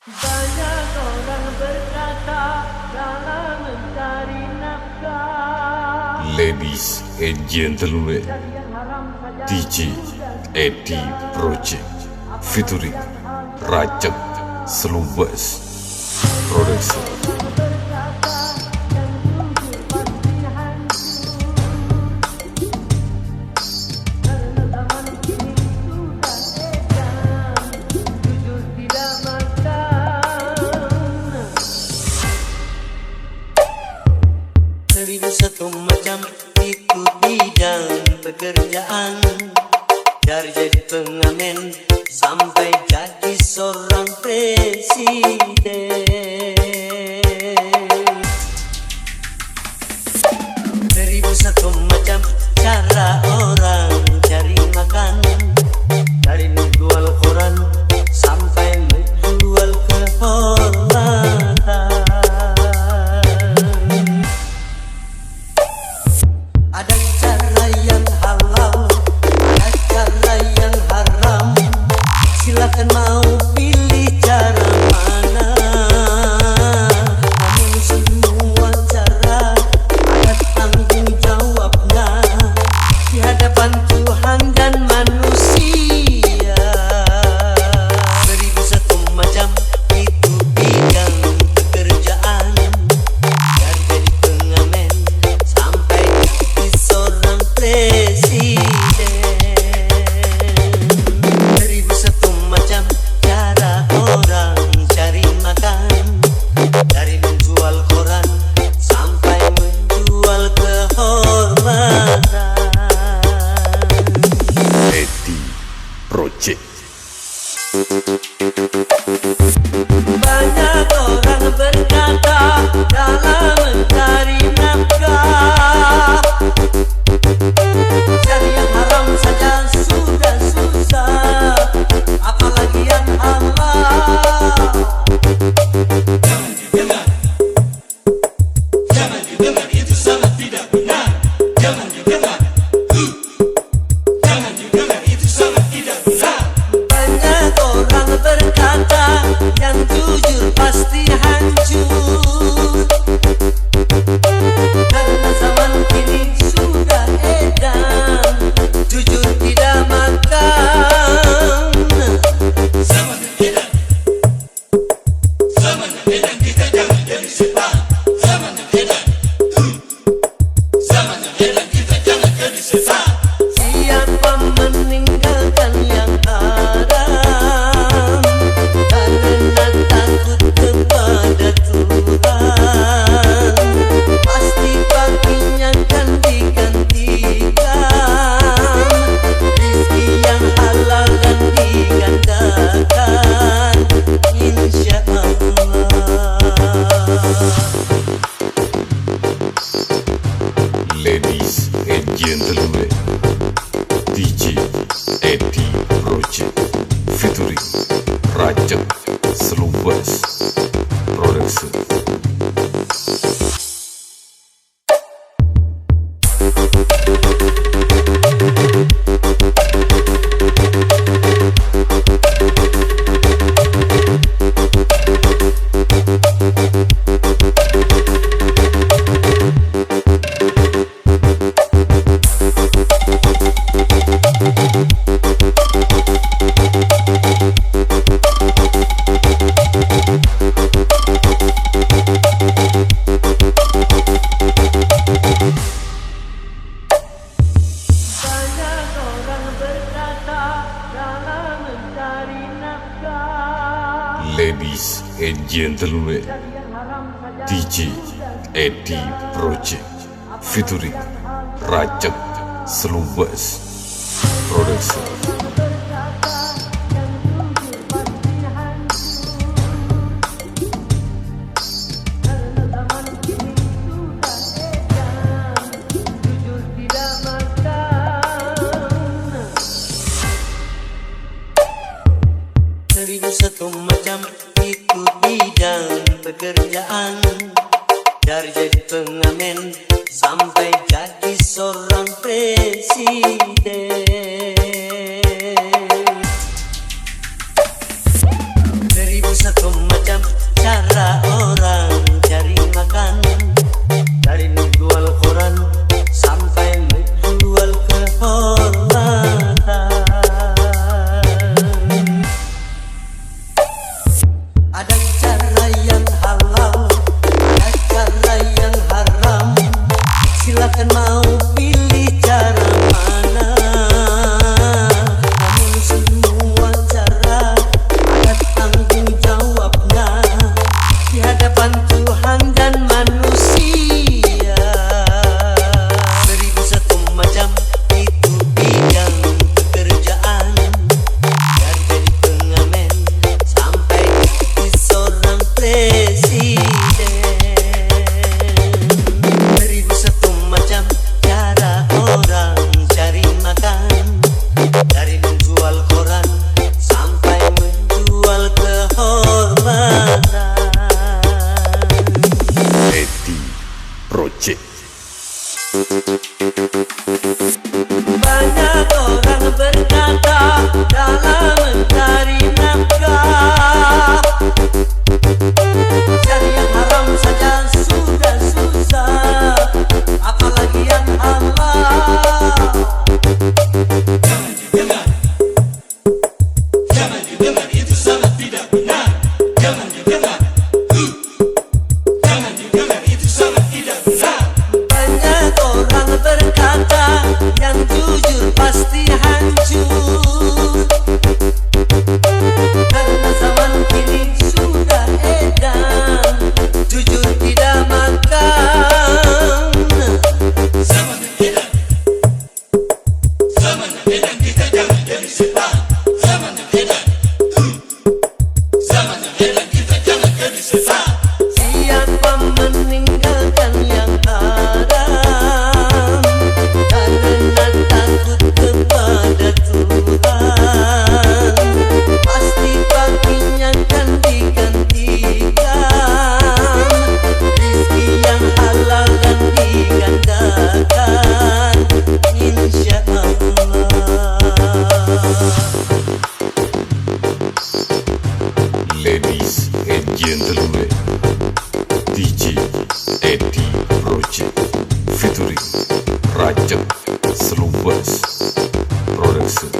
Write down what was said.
Banyak orang berkata dalam mencari nafkah. Ladies and gentlemen, DJ Eddie Project featuring Rajak Selubas Production. Satu macam itu bidang pekerjaan, dari jadi pengamen sampai jadi seorang presiden. Seribu satu macam cara orang cari makan, dari menjual koran sampai menjual kehormatan. Ada cara yang halal, ada cara yang haram. Silakan mau pilih cara mana. Namun semua cara ada tanggung jawabnya di hadapan Tuhan dan manusia. Seribu satu macam itu bidang pekerjaan, dari jadi pengamen sampai seorang presiden. Seribu satu macam cara orang cari makan, dari menjual koran sampai menjual kehormatan. Eddie Project. Banyak orang berkata dalam mencari nafkah, cari yang haram saja sudah susah, apalagi yang halal. Jangan didengar, itu sangat tidak benar. Jangan didengar, jangan didengar, itu sangat tidak benar. Banyak orang berkata yang jujur pasti hancur, karena zaman kini sudah edan, jujur tidak makan. Zaman yang edan, zaman yang edan, kita jangan jadi setan. Zaman yang edan, zaman yang edan, kita jangan jadi setan. Siapa meninggalkan yang haram karena takut kepada Tuhan, pasti baginya kan digantikan rezeki yang halal dan digandakan, insya Allah. Ladies and gentlemen, DJ Eddie Project featuring Rajak Selubas Production. Banyak orang berkata dalam mencari nafkah, Ladies and gentlemen, DJ Eddie Project featuring Rajak Selubas Production. Seribu satu macam itu bidang pekerjaan, dari jadi pengamen sampai jadi seorang presiden. Seribu satu macam Ada cara yang halal, ada cara yang haram. Silakan mau pilih cara mana. Namun semua cara ada tanggung jawabnya di hadapan Tuhan dan manusia. 1001 macam itu bidang pekerjaan, dari jadi pengamen sampai jadi seorang presiden. 1001 macam cara orang cari makan, dari menjual koran sampai menjual kehormatan. Edi Project. Banyak orang berkata dalam mencari nafkah, cari yang haram saja sudah susah, apalagi yang halal. Jangan didengar, itu sangat tidak benar. Jangan didengar. Jangan didengar, itu sangat tidak benar. Banyak orang berkata yang jujur pasti hancur, karena zaman kini sudah edan, jujur tidak makan. Zaman yang edan. Zaman yang edan, kita jangan jadi setan. Zaman yang edan. Zaman yang edan, kita jangan jadi setan. Siapa meninggalkan yang haram karena takut kepada Tuhan, pasti baginya akan digantikan rezeki yang halal dan digandakan, insya Allah. Ladies and gentlemen, DJ Edi Project featuring Rajab Selubas Production.